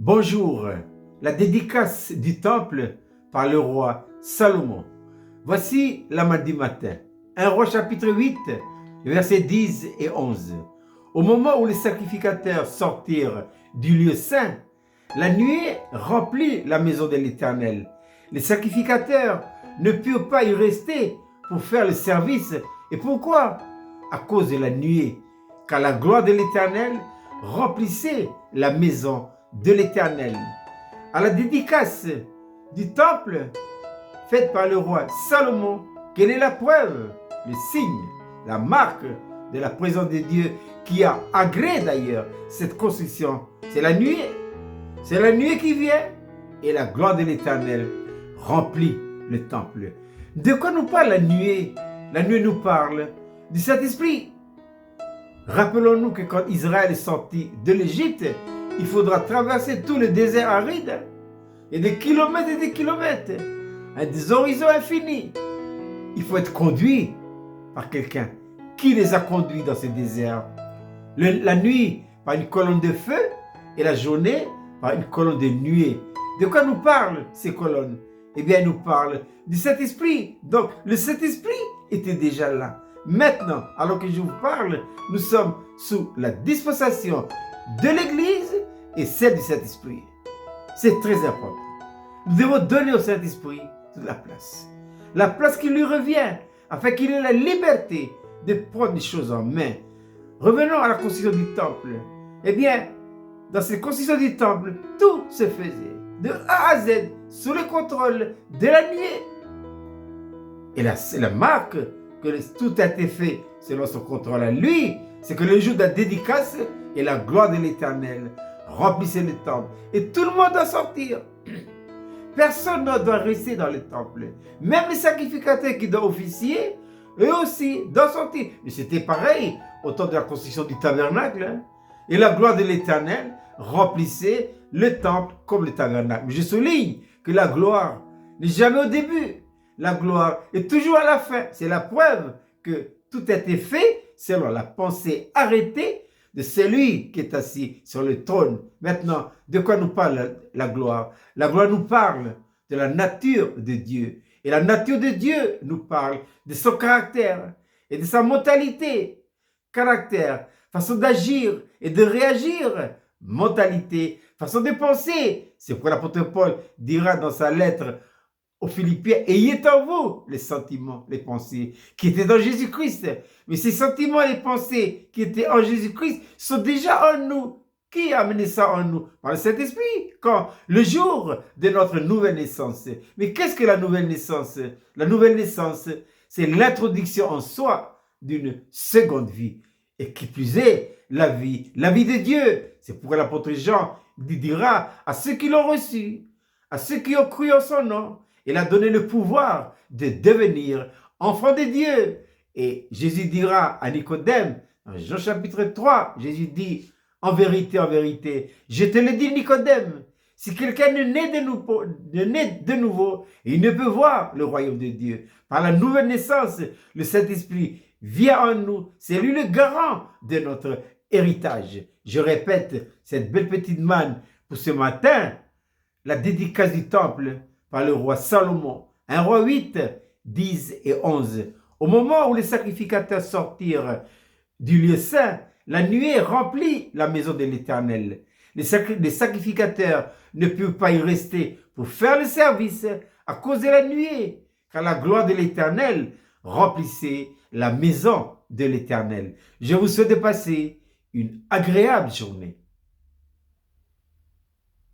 Bonjour, la dédicace du temple par le roi Salomon. Voici la du matin. 1 Roi chapitre 8, versets 10 et 11. Au moment où les sacrificateurs sortirent du lieu saint, la nuée remplit la maison de l'Éternel. Les sacrificateurs ne purent pas y rester pour faire le service. Et pourquoi? À cause de la nuée, car la gloire de l'Éternel remplissait la maison de l'Éternel. À la dédicace du temple faite par le roi Salomon, quelle est la preuve, le signe, la marque de la présence de Dieu qui a agréé d'ailleurs cette construction? C'est la nuée. C'est la nuée qui vient et la gloire de l'Éternel remplit le temple. De quoi nous parle la nuée? La nuée nous parle du Saint-Esprit. Rappelons-nous que quand Israël est sorti de l'Égypte, il faudra traverser tout le désert aride et des kilomètres et des kilomètres, à des horizons infinis. Il faut être conduit par quelqu'un. Qui les a conduits dans ce désert? La nuit par une colonne de feu et la journée par une colonne de nuée. De quoi nous parlent ces colonnes? Eh bien, elles nous parlent du Saint-Esprit. Donc, le Saint-Esprit était déjà là. Maintenant, alors que je vous parle, nous sommes sous la dispensation de l'Église et celle du Saint-Esprit. C'est très important. Nous devons donner au Saint-Esprit toute la place qui lui revient, afin qu'il ait la liberté de prendre les choses en main. Revenons à la construction du temple. Eh bien, dans cette construction du temple, tout se faisait de A à Z sous le contrôle de la nuée. Et c'est la marque que tout a été fait selon son contrôle à lui, c'est que le jour de la dédicace et la gloire de l'Éternel remplissait le temple. Et tout le monde doit sortir. Personne ne doit rester dans le temple. Même les sacrificateurs qui doivent officier, eux aussi doivent sortir. Mais c'était pareil au temps de la construction du tabernacle. Et la gloire de l'Éternel remplissait le temple comme le tabernacle. Mais je souligne que la gloire n'est jamais au début. La gloire est toujours à la fin. C'est la preuve que tout a été fait selon la pensée arrêtée de celui qui est assis sur le trône. Maintenant, de quoi nous parle la gloire? La gloire nous parle de la nature de Dieu. Et la nature de Dieu nous parle de son caractère et de sa mentalité. Caractère, façon d'agir et de réagir. Mentalité, façon de penser. C'est pourquoi l'apôtre Paul dira dans sa lettre aux Philippiens, ayez en vous les sentiments, les pensées qui étaient dans Jésus-Christ. Mais ces sentiments et les pensées qui étaient en Jésus-Christ sont déjà en nous. Qui a amené ça en nous? Par le Saint-Esprit. Quand? Le jour de notre nouvelle naissance. Mais qu'est-ce que la nouvelle naissance? La nouvelle naissance, c'est l'introduction en soi d'une seconde vie. Et qui plus est, la vie de Dieu. C'est pourquoi l'apôtre Jean dira à ceux qui l'ont reçu, à ceux qui ont cru en son nom, il a donné le pouvoir de devenir enfant de Dieu. Et Jésus dira à Nicodème, dans Jean chapitre 3, Jésus dit, en vérité, je te le dis Nicodème, si quelqu'un ne naît de nouveau, il ne peut voir le royaume de Dieu. Par la nouvelle naissance, le Saint-Esprit vient en nous. C'est lui le garant de notre héritage. Je répète cette belle petite manne pour ce matin, la dédicace du temple par le roi Salomon. 1 Roi 8, 10 et 11. Au moment où les sacrificateurs sortirent du lieu saint, la nuée remplit la maison de l'Éternel. Les sacrificateurs ne purent pas y rester pour faire le service à cause de la nuée, car la gloire de l'Éternel remplissait la maison de l'Éternel. Je vous souhaite de passer une agréable journée.